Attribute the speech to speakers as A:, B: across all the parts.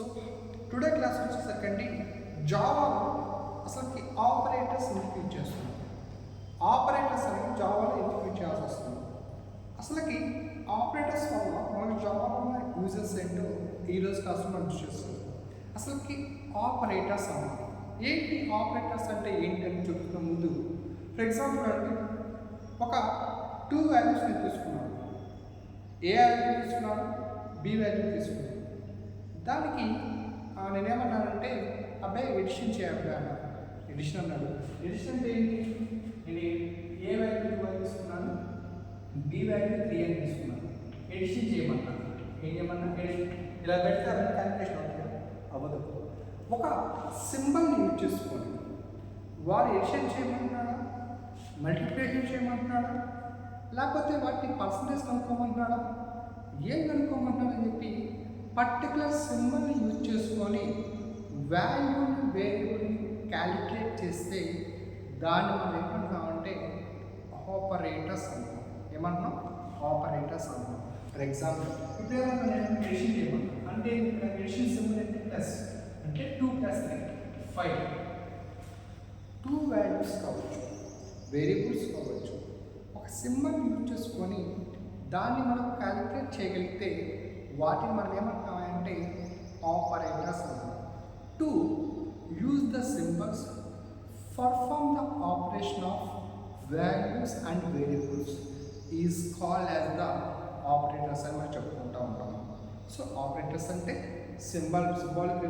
A: So today class వచ్చేసరికండి జావాలో అసలుకి operators ఎందుకు use చేస్తున్నాం, ఆపరేటర్స్ అనేవి జావాలో ఎందుకు యూజ్ చేయాల్సి వస్తుంది, అసలుకి ఆపరేటర్స్ వల్ల మనకి జావాలో ఉన్న యూజెస్ ఏంటో ఈరోజు క్లాస్లో మనం చూస్తాం. అసలుకి ఆపరేటర్స్ అన్నమాట ఏంటి, ఆపరేటర్స్ అంటే ఏంటి అని చెప్తున్న ముందు ఫర్ ఎగ్జాంపుల్ అంటే ఒక 2 వాల్యూస్ నేను తీసుకున్నాను, ఏ వాల్యూ తీసుకున్నాను, బి వాల్యూ తీసుకున్నాను. దానికి నేనేమన్నానంటే అబ్బాయి ఎడిషన్ చేయాలి అన్నాడు. ఎడిషన్ అన్నాడు. ఎడిషన్ అంటే ఏంటి, నేను ఏ వాల్యూ 2 తీసుకున్నాను, బి వాల్యూ 3 అని తీసుకున్నాను. ఎడిషన్ చేయమన్నాను. ఏం చేయమన్నా, ఇలా పెడితే అవి క్యాలిక్యులేషన్ అవుతుంది అవ్వదు. ఒక సింబల్ని యూజ్ చేసుకొని వారు ఎడిషన్ చేయమంటున్నాడా, మల్టిప్లికేషన్ చేయమంటున్నాడా, లేకపోతే వాటిని పర్సంటేజ్ కనుక్కోమంటున్నాడా, ఏం కనుక్కోమంటున్నాడని చెప్పి పర్టికులర్ సింబల్ని యూజ్ చేసుకొని వాల్యూని వేరియబుల్ని క్యాలిక్యులేట్ చేస్తే దాన్ని మనం ఏమంటున్నామంటే ఆపరేటర్స్ అంటాం. ఏమంటున్నాం, ఆపరేటర్స్ అంటాం. ఫర్ ఎగ్జాంపుల్ ఇప్పుడు ఏమన్నా నేను ఎడిషన్ చేయమన్నాను అంటే ఎడిషన్ సింబల్ అంటే ప్లస్ అంటే 2 + 3 5 2 వాల్యూస్ కావచ్చు, వేరియబుల్స్ కావచ్చు. ఒక సింబల్ యూజ్ చేసుకొని దాన్ని మనం క్యాలిక్యులేట్ చేయగలిగితే వాటిని మనం ఏమంటామంటే ఆపరేటర్స్ అంటాం. To use the symbols perform the operation of values and variables is called as the operators అని మనం చెప్పుకుంటూ ఉంటాం. సో ఆపరేటర్స్ అంటే సింబాలిక్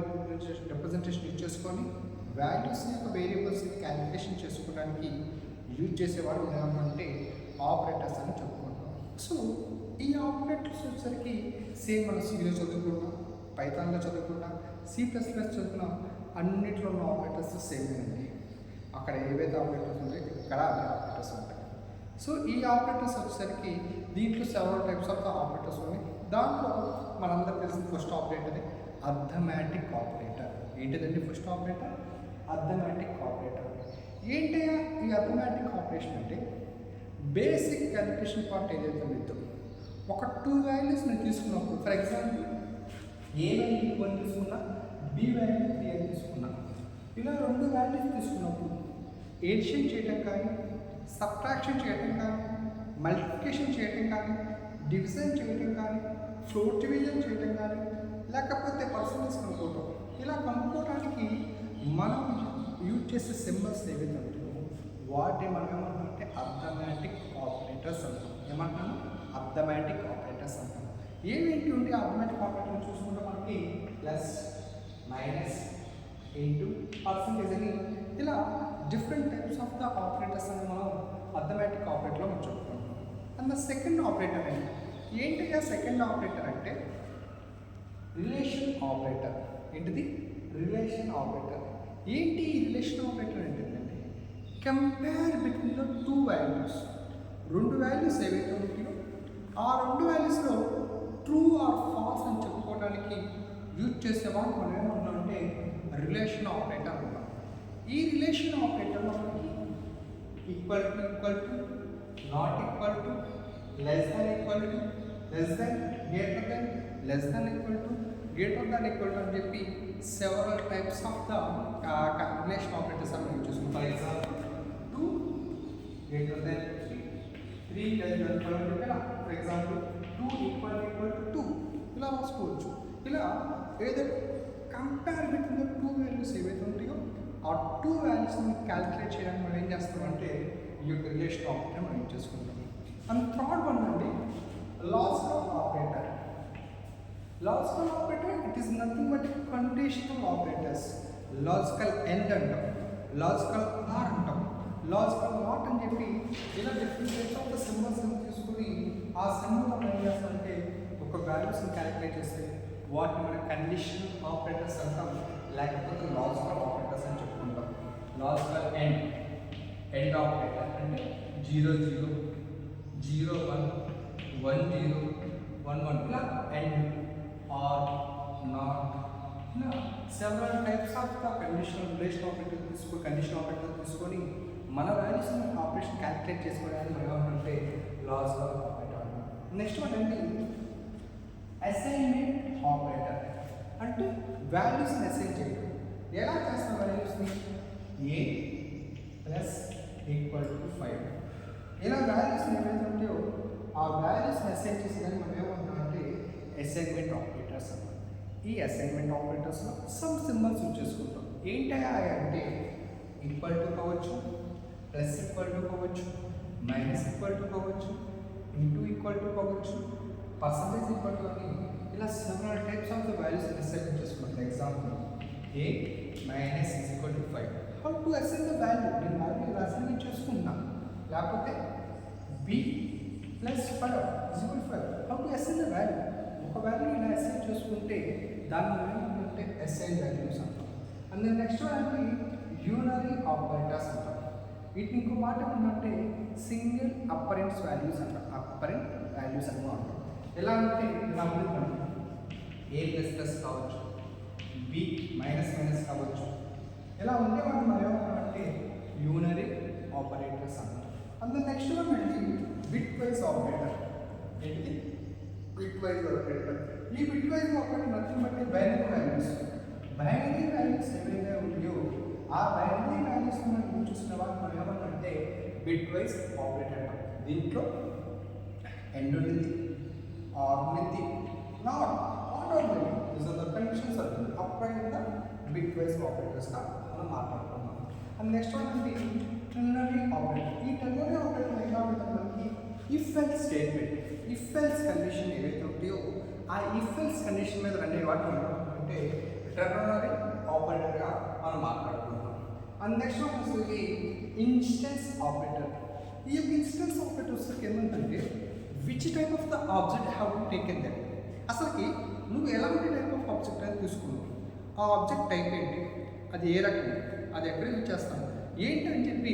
A: రిప్రజెంటేషన్ యూజ్ చేసుకొని వాల్యూస్ యొక్క వేరియబుల్స్ క్యాలిక్యులేషన్ చేసుకోవడానికి యూజ్ చేసేవాడు ఏమంటే ఆపరేటర్స్ అని చెప్పుకుంటాం. సో ఈ ఆపరేటర్స్ వచ్చేసరికి సేమ్ మనం సిలో చదువుకున్నా, పైథాన్లో చదువుకున్నా, C++ చదువుకున్నా అన్నింటిలో ఉన్న ఆపరేటర్స్ సేమ్ అండి. అక్కడ ఏవైతే ఆపరేటర్స్ ఉంటాయి ఇక్కడ అదే ఆపరేటర్స్ ఉంటాయి. సో ఈ ఆపరేటర్స్ వచ్చేసరికి దీంట్లో several types of the operators ఉన్నాయి. దాంట్లో మనందరూ తెలిసిన ఫస్ట్ ఆపరేటర్ అర్థమెటిక్ ఆపరేటర్. ఏంటిదండి ఫస్ట్ ఆపరేటర్? Arithmetic operator. ఏంటయ్యా ఈ అర్థమెటిక్ ఆపరేషన్ అంటే బేసిక్ క్యాలిక్యులేషన్ పార్ట్ ఏదైతే ఉందో ఒక 2 వాల్యూస్ నేను తీసుకున్నప్పుడు ఫర్ ఎగ్జాంపుల్ ఏ వాల్యూ 1 తీసుకున్నా, బి వాల్యూ 3 అని తీసుకున్నా. ఇలా 2 వాల్యూస్ తీసుకున్నప్పుడు ఎడిషన్ చేయడం కానీ, సబ్ట్రాక్షన్ చేయడం కానీ, మల్టిప్లికేషన్ చేయడం కానీ, డివిజన్ చేయడం కానీ, ఫ్లోర్ డివిజన్ చేయడం కానీ, లేకపోతే పర్సంటేజ్ కనుక్కోవటం. ఇలా కనుక్కోవడానికి మనం యూజ్ చేసే సింబల్స్ ఏవైతే ఉంటాయో వాటిని మనం ఏమంటామంటే అర్థమెటిక్ ఆపరేటర్స్ అంటాం. ఏమంటాము? అర్థమెటిక్ ఆపరేటర్స్ అంటాం. ఏమేంటి ఉంటే అర్థమెటిక్ ఆపరేటర్ చూసుకుంటే మనకి ప్లస్, మైనస్, ఇంటూ, పర్సంటేజ్ అని ఇలా different types of the operators అని మనం అర్థమెటిక్ ఆపరేటర్లో మనం చెప్పుకుంటాం. అండ్ ద సెకండ్ ఆపరేటర్ ఏంటి సెకండ్ ఆపరేటర్ అంటే రిలేషన్ ఆపరేటర్. ఏంటిది? Relation operator. ఏంటి ఈ రిలేషన్ ఆపరేటర్ ఏంటంటే compare between the 2 values. 2 values ఏవైతే ఉంటాయో ఆ 2 వాల్యూస్లో ట్రూ ఆర్ ఫాల్స్ అని చెప్పుకోవడానికి యూజ్ చేసేవాళ్ళు మనం ఏమంటున్నామంటే రిలేషన్ ఆపరేటర్ అంటాం. ఈ రిలేషన్ ఆపరేటర్లో మనకి equal to, not equal to, less than, greater than, less than equal to, greater than equal to అని చెప్పి several types of the relation operators అని యూజ్ చేస్తున్నాం. For example 2 greater than 3 less than ఇలా for example 2 equal to 2 ఇలా రాసుకోవచ్చు. ఇలా ఏదైతే compare between the 2 values ఏవైతే ఉంటాయో ఆ 2 వాల్యూస్ని క్యాలిక్యులేట్ చేయడానికి మనం ఏం చేస్తామంటే ఈ యొక్క రిలేషన్ ఆపరేటర్ మనం యూజ్ చేసుకుంటాం. అండ్ థర్డ్ వన్ అండి logical operator. Logical operator it is nothing but conditional operators. Logical end అంటాం, లాజికల్ ఆర్ అంటాం, లాజికల్ నాట్ అని చెప్పి ఇలా different types of the symbols తీసుకుని ఆ సింబల్ మనం ఏం చేస్తామంటే ఒక వాల్యూస్ని క్యాలిక్యులేట్ చేస్తే వాటిని మన కండిషనల్ ఆపరేటర్స్ అంటాం, లేకపోతే లాజికల్ ఆపరేటర్స్ అని చెప్పుకుంటాం. లాజికల్ ఎండ్ ఆపరేటర్ అంటే 0 0 0 1 1 0 1 1 ఇలా ఎండ్ ఆర్ నాట్ ఇలా several types of the conditional relation operator తీసుకొని మన వాల్యూస్ని ఆపరేషన్ క్యాలిక్యులేట్ చేసుకోవడానికి మనం ఏమంటే లాజికల్ ఆపరేటర్. నెక్స్ట్ వన్ ఏంటి అసైన్మెంట్ ఆపరేటర్. అంటే వాల్యూస్ని అసైన్ చేయడం. ఎలా చేస్తాం వాల్యూస్ని? ఏ ప్లస్ ఈక్వల్ టు 5 ఇలా వాల్యూస్ని ఏవైతే ఉంటాయో ఆ వాల్యూస్ని అసైన్ చేసేదాన్ని మనం ఏమంటామంటే అసైన్మెంట్ ఆపరేటర్స్ అన్నమాట. ఈ అసైన్మెంట్ ఆపరేటర్స్లో సమ్ సింబల్స్ యూజ్ చేసుకుంటాం. ఏంటయ్యా అంటే ఈక్వల్ టు కావచ్చు, ప్లస్ ఈక్వల్ టు కావచ్చు, మైనస్ ఈక్వల్ టు కావచ్చు, ఇంటూ ఈక్వల్ టు కావచ్చు, పర్సంటేజ్ ఈక్వల్ టు అని ఇలా several types of the values assign చేసుకుంటాం. Example A minus is equal to 5. How to assign the value? నేను value ఇలా assign చేసుకుంటాను. లేకపోతే B plus 5 is equal to 5. How to assign the value? ఒక value ఇలా assign చేసుకుంటే దాన్ని ఏమంటే అసైన్ వాల్యూస్ అంటాం. And then next value unary operators అంటాం. వీటిని ఇంకో మాట ఏమంటే సింగిల్ అపరెంట్స్ వాల్యూస్ అంటాం. అపరెంట్ వాల్యూస్ అని అంటాం. ఎలా అంటే ఇలా ఉంటుంది, ఏ ప్లస్ ప్లస్ కావచ్చు, బి మైనస్ మైనస్ కావచ్చు. ఇలా ఉంటే మనం ఏమంటామంటే యూనరీ ఆపరేటర్స్ అంటాం. అండ్ దెన్ నెక్స్ట్ వన్ ఏంటి? Bitwise operator. ఏంటిది? Bitwise operator. ఈ bitwise operator nothing but binary values. Binary values ఏవైతే ఉన్నాయో ఆ బైనరీ వాల్యూస్ మనం యూజ్ చేసిన వాళ్ళు మనం ఏమంటే బిట్ వైజ్ ఆపరేటర్ అంటాం. దీంట్లో ఎండ్ ఉంది, ఆర్ ఉంది, not only. These are the conditions are applied in the bitwise operators మనం మాట్లాడుకున్నాం. అండ్ నెక్స్ట్ వన్ ఏంటి? Ternary operator. ఈ టెర్నరీ ఆపరేటర్ ఎలా ఉంటుంది మనకి? If else statement, if else condition ఏవైతే ఉంటాయో ఆ ఇఫ్ ఎల్స్ కండిషన్ మీద రన్ అయ్యే వాటిని అంటే టెర్నరీ ఆపరేటర్గా మనం మాట్లాడుకుంటున్నాం. అండ్ నెక్స్ట్ వన్ వచ్చేసి ఇన్స్టెన్స్ ఆపరేటర్. ఈ యొక్క ఇన్స్టెన్స్ ఆపరేటర్ వచ్చేసరికి ఏమంటే which type of the object have to taken that. అసలుకి నువ్వు ఎలాంటి టైప్ ఆఫ్ ఆబ్జెక్ట్ అనేది తీసుకున్నావు, ఆ ఆబ్జెక్ట్ టైప్ ఏంటి, అది ఏ రకం, అది ఎక్కడ యూజ్ చేస్తాం ఏంటి అని చెప్పి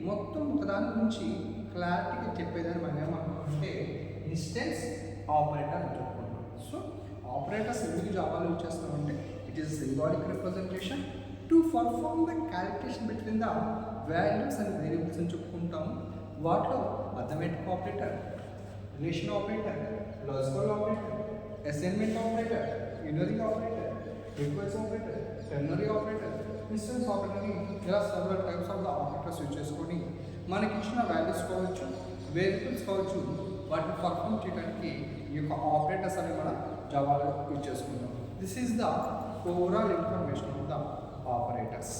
A: మొత్తం ఒకదాని గురించి క్లారిటీగా చెప్పేదాన్ని మనం ఏమంటామంటే ఇన్స్టెన్స్ ఆపరేటర్ అని చెప్పుకుంటాం. సో ఆపరేటర్స్ ఎందుకు జావాలో యూజ్ చేస్తామంటే it is symbolic representation to perform the calculation between the values and variables అని చెప్పుకుంటాము. వాటిలో arithmetic operator, relation operator, logical operator, assignment operator, unary operator, bitwise operator, ternary operator, instance ఆపరేటర్ని ఇలా several types of the operators use చేసుకొని మనకి ఇచ్చిన values కావచ్చు, variables కావచ్చు, వాటిని పర్ఫామ్ చేయడానికి ఈ యొక్క ఆపరేటర్స్ అనేవి మనం జావాలో యూజ్ చేసుకుంటాం. This is the overall information of the operators.